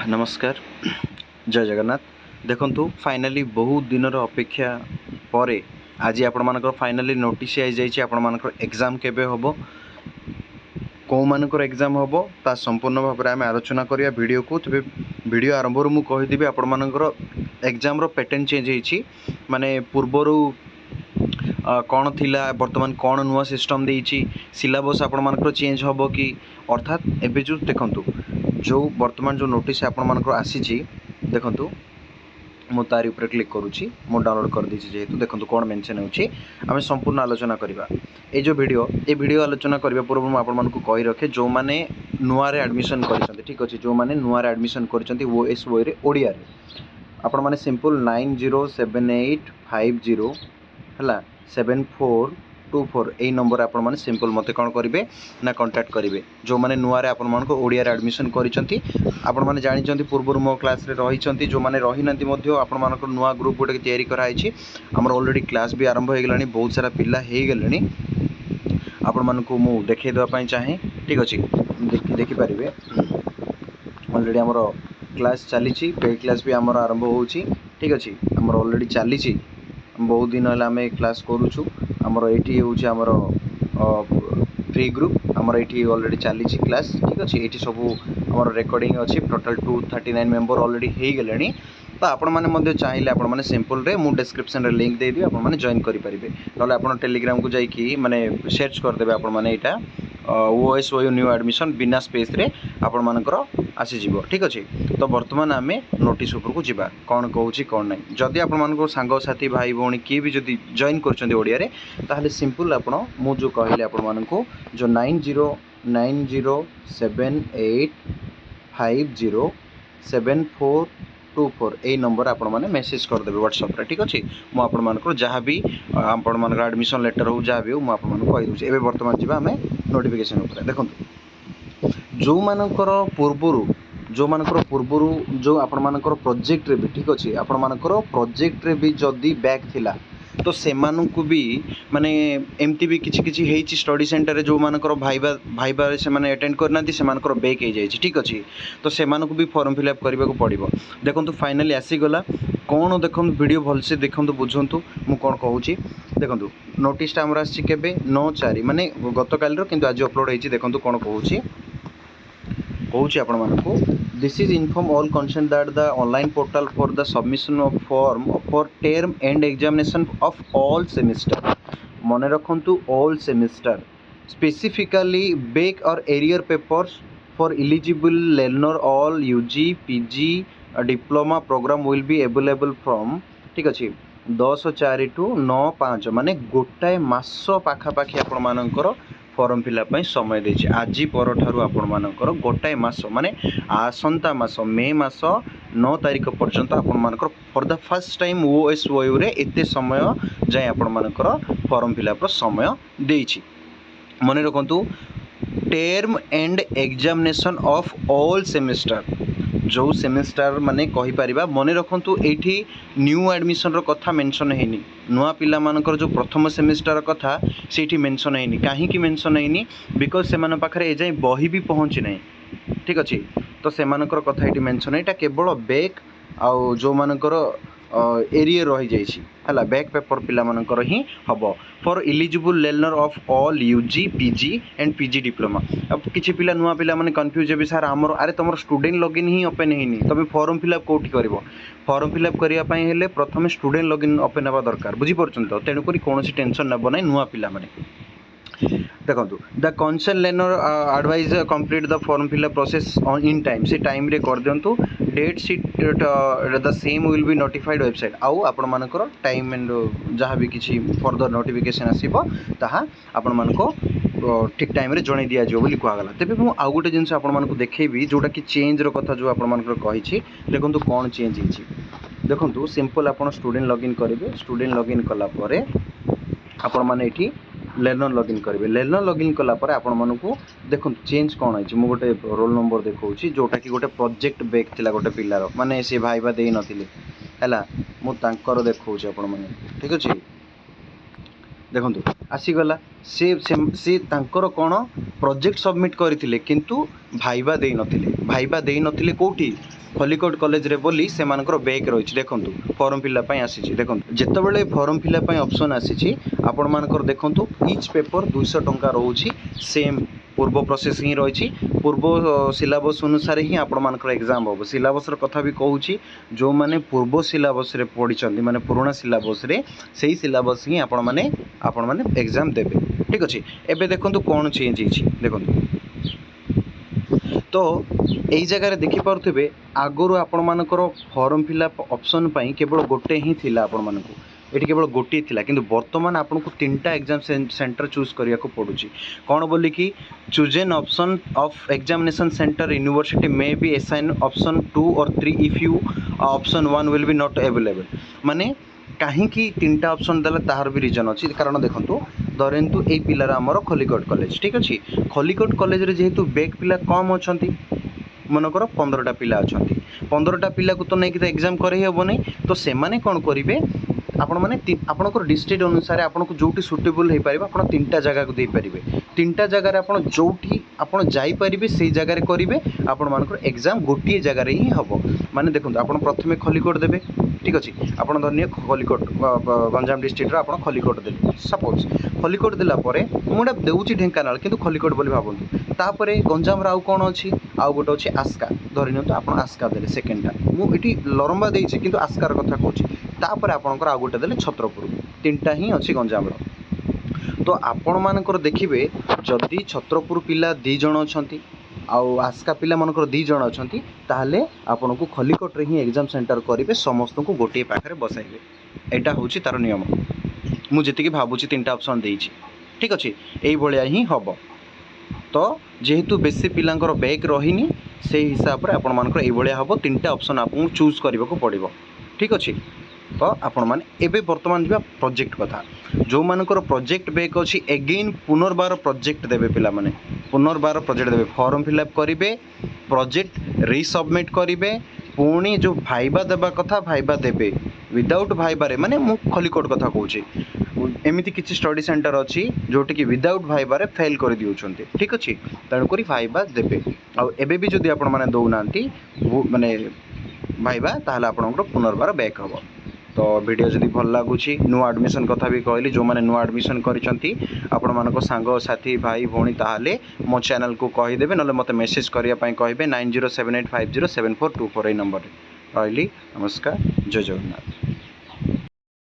नमस्कार जय जगन्नाथ देखंतु फाइनाली बहुत दिन अपेक्षा पर आज आपण मानकर फाइनाली नोटिस आई जाइए आपण मानकर एग्जाम केबे होबो कौ मानकर एग्जाम होबो ता संपूर्ण भाव में आम आलोचना करिया वीडियो को तबे वीडियो आरंभ मु कहिदेबी आपण मानकर एग्जाम रो पैटर्न चेंज होईची माने पूर्वरु कौन थिला वर्तमान कौन नुआ सिस्टम देइची सिलेबस आपण मानकर चेंज होबो कि अर्थात एबे जो देखंतु जो वर्तमान जो नोटिस आपण मानकर आसीची देखंतु मु तारी ऊपर क्लिक करूची मु डाउनलोड कर दीची जेहेतु देखंतु कोन मेंशन होची आमे संपूर्ण आलोचना करिबा ए वीडियो आलोचना करिबा पूर्व मु आपण मानकु कहि रखे जो माने नुआ रे एडमिशन करिसंते ठीक अछि जो माने नुआ रे एडमिशन करिसंते ओएसओ रे ओडिया रे आपण माने सिंपल 907850 हला 7424 एई नंबर आपण माने सिंपल मते कोन करिवे ना कांटेक्ट करिवे जो माने नुआ रे आपण मानको ओडिया रे एडमिशन करिसंती आपण माने जानि चंती पूर्व मो क्लास रे रहिसंती जो माने रहिनंती मध्य आपण मानको नुआ ग्रुप गोटे तयारी कराइछि हमर ऑलरेडी क्लास भी आरंभ हो गेलानी बहुत सारा पिल्ला हे गेलानी आपण मानको मु देखै देबा पई चाहे ठीक अछि देखि परिबे ऑलरेडी हमर क्लास चलीछि पेड क्लास भी हमर आरंभ होउछि ठीक अछि हमर ऑलरेडी चलीछि बहुत दिन है आम क्लास करूँ आमर ये हूँ आमर फ्री ग्रुप आमर ये ऑलरेडी चली क्लास ठीक अच्छे ये सब आमर रेकर्डिंग अच्छी टोटाल 239 मेंबर ऑलरेडी हो गले तो आपण मैंने चाहिए आपण मैंने सिंपल रे मु डिस्क्रिप्शन रे लिंक देदेवी आपण मैंने जॉइन करेंगे ना आप टेलीग्राम को जाइए माने सर्च करदे आपण मैंने यहाँ ओएसओ न्यू एडमिशन बिना स्पेस रे आपण मानकर आसीजिवो ठीक अच्छे तो बर्तमान आम नोटिस उपर को जीवा कौन कहूँ कौन ना जदि आपण मान सांग साथी भाई भौणी किए भी जदि जॉइन कर ओडिया रे ताहले सिंपल आपण मु जो कहले आपण मानकु जो 909078507424 ए नंबर आपण माने मेसेज कर देबे व्हाट्सएप रे ठीक अछि मु आपण मानकर जहाँ भी आपण मानकर एडमिशन लेटर हो जहाँ भी हो मु आपण मानकर कहि दूची एबे वर्तमान जीवा हमें नोटिफिकेशन ऊपर देखंतु जो मानकर पूर्वरु जो आपण मानकर प्रोजेक्ट रे भी ठीक अछि आपण मानकर प्रोजेक्ट रे भी जदी बैक थिला तो सेमानकु भी माने एमती भी किछि किछि हेछि स्टडी सेंटर रे जो मानकर भाईबा से माने अटेंड करनांती से मानकर बैक हे जायछि ठीक अछि तो सेमानकु भी फॉर्म फिल अप करबा को पड़िबो देखंतु फाइनली आसी गला कोन देखंतु वीडियो भल से देखंतु बुझंतु मु कोन कहूची देखंतु नोटिस टा हमरा आछि केबे 9/4 माने गतकाल रो किंतु आज अपलोड हेछि देखंतु कोन कहूची आपण मानकु this is inform all concern that the online portal for the submission of form for term end examination of all semester मन रखंतु all semester specifically back or arrear papers for eligible learner all UG PG diploma programme will be available from ठीक अच्छे 10/4 to 9/5 माने गोटाए मास पाखापाखि आपण मानकर form fill up समय देछि आज पर ठारू आपण मानकर गोटाए मास माने आसंता मास मे मास 9 तारिख पर्यंत आपण मानकर फॉर द फर्स्ट टाइम ओएसओ रे एते समय जाय आपण मानकर फॉर्म फिलअप समय देछि मने रखंतु term end examination of all semester जो सेमेस्टर माने कहि परिबा मने रखंतु एठी न्यू एडमिशन रो कथा मेंशन हेनी नुआ पिला मानकर जो प्रथम सेमेस्टर कथा सेठी मेंशन हेनी काहे कि मेंशन हेनी बिकॉज से मान पाखरे ए जाय बही भी पहुंची नै ठीक अछि तो से मानकर कथा एठी मेंशन एटा केवल बैक आ जो मानकर एरिया रही जाइछि हला बैक पेपर पिला मानकर ही हबो for eligible learner of all UG PG and PG diploma अब किछि पिला नुआ पिला माने कंफ्यूज हेबि सर हमर अरे तमर स्टूडेंट लॉगिन ही ओपन हेनी तबे फॉर्म फिलअप कोठी करबो फॉर्म फिलअप करिया पई हेले प्रथम स्टूडेंट लॉगिन ओपन हेबा दरकार बुझी परछन तो तेनु करी कोनोसी टेंशन नबो नै नुआ पिला माने देखो the concern learner advise complete the form fill up process on in time से टाइम रे कर दियंतु date sheet the same will be notified website आउ आपण मानकर टाइम एंड जहाँ भी किसी फर्दर नोटिफिकेशन आसीबो ताहा आपण मानको ठीक टाइम रे जणे दिया जो बोली कहगला तेबे मु आउ गोटे जिंस आपण मानको देखेबी जोटा कि चेंज रो कथा जो आपण मानकर कहिछि देखंतु कोन चेंज हिछि देखंतु सिंपल आपण स्टूडेंट लॉगिन करिवे स्टूडेंट लॉगिन कला परे आपण माने एठी लर्नर लॉगिन करेंगे लर्नर लॉगिन कला पर आपण मानकु देखो चेंज कौन है मु गोटे रोल नंबर देखौछि जोटा कि गोटे प्रोजेक्ट बैक थिला गोटे पिलार माने से भाईबा देई नथिले हैला मु तांकर देखौछि आपण माने ठीक अछि देखंतु आसीगला से तांकर कोन प्रोजेक्ट सबमिट करथिले किंतु भाईबा देई नथिले कोठी खलिकोट कॉलेज रे बोली से मानकर बैक रही देखंतु फॉर्म फिलअप आसी देखंतु जेतेबेले फॉर्म फिलअप ऑप्शन आसी आपण मानकर देखंतु ईच पेपर 200 टंका रहउछि सेम पूर्व प्रोसेस ही रही पूर्व सिलेबस अनुसार ही आपण मानकर एग्जाम हम सिलेबस कथा भी कहूँ जो मैंने पूर्व सिलेबस रे पढ़ी माने पुराना सिलेबस रे सही सिलेबस ही आपण माने एग्जाम देबे ठीक अच्छे एबे देखंतु कौन चेंज होइछि देखंतु तो यही जगह देखि पारुथिबे आगरु आपण मानकर फॉर्म फिलअप ऑप्शन पई केवल गोटे ही थिला आपण मानकु ये केवल गोटे थिला किंतु वर्तमान आपन को 3टा एग्जाम सेंटर चूज करिया को पड़ुची कौन बोली कि choose an option of examination centre university may be assign option 2 और 3 if you option 1 will be not available माने कहीं 3टा ऑप्शन देला तार भी रीजन अच्छी कारण देखंतु धरंतु ए पिलार आमर खलिकोट कॉलेज ठीक अच्छे खलिकोट कॉलेज रे जेहेतु बैक पिला कम अच्छी मनकर 15टा पिला अच्छा 15टा पिला को तो नहीं कि एग्जाम करे हेबो नहीं तो से माने कौन करेंगे आपण माने आपणकर डिस्ट्रिक्ट अनुसार आपको जोटी सुटेबल हो पारे आप 3टा जगह को दे पारे 3टा जगह आप जोटी आप जापरेंगे से जगह करेंगे आपण मानकर एग्जाम गोटे जगार ही हम माने देखो आप प्रथम खलिकोट देवे ठीक अच्छे आप धरनीय खलिकोट गंजाम डिस्ट्रिक्ट आप खलिकोट देते सपोज खलिकोट देलापर मुझे देउची ढेंकानाल किंतु खलिकोट बोली भावतु तापर गंजाम आउ कौन अच्छी आउ गोटे अच्छी आस्का धरी नि आप आस्का देले सेकेंडटा मुझे लरंबा देती किंतु आस्कार कथा कहूँ तापर आपणकर आउ गोटे देले छत्रपुर 3टा ही अच्छी गंजाम तो आपण मानकर देखिए जदि छत्रपुर पिला 2 जण अच्छी आउ आस्का पिला मानकर 2 जण अच्छी ताहले आपन को खलिकोट रे ही एग्जाम सेंटर करेंगे समस्त को गोटे पाखे बसाइबे एटा होची तार नियम मु जेतिकी भाबुची 3टा ऑप्शन देइछि ठीक अच्छे यही भाया ही हम तो जेहेतु बेसी पिलांकर बैक रहीनी से हिसाब से आपण मानकर एई भाया हम 3टा ऑप्शन आपको चूज करने को पड़िबो ठीक अच्छे तो आपण माने एबे वर्तमान जीवा प्रोजेक्ट कथा जो मानकर प्रोजेक्ट बैक अच्छी एगेन पुनर्बार प्रोजेक्ट देवे पिला माने पुनर्बार प्रोजेक्ट देवे फॉर्म फिलअप करेंगे प्रोजेक्ट रिसबमिट करेंगे पुणी जो भाइबा देवा कथा भाइबा देवे विदाउट भाइबारे माने मु खलिकोट कथा कहूँ एमती किसी स्टडी सेंटर अच्छी जोटि कि विदाउट भाइबारे फेल कर दिउछन्ते ठीक अच्छे तेणुक भाइबा देवे आबे भी जदि आपण माने दौना माने भाइबा ताहले आपणकर पुनर्बार बैक हम तो वीडियो जदि भल लगुच नुआ एडमिशन कथा भी कहली जो मैंने नुआ एडमिशन करिसेंती आपण मानको सांग साथी भाई भौणी ताहले मो चैनल को कहीदेवे ना मत मेसेज करने कहे 9078507424 नंबर रही नमस्कार जय जगन्नाथ।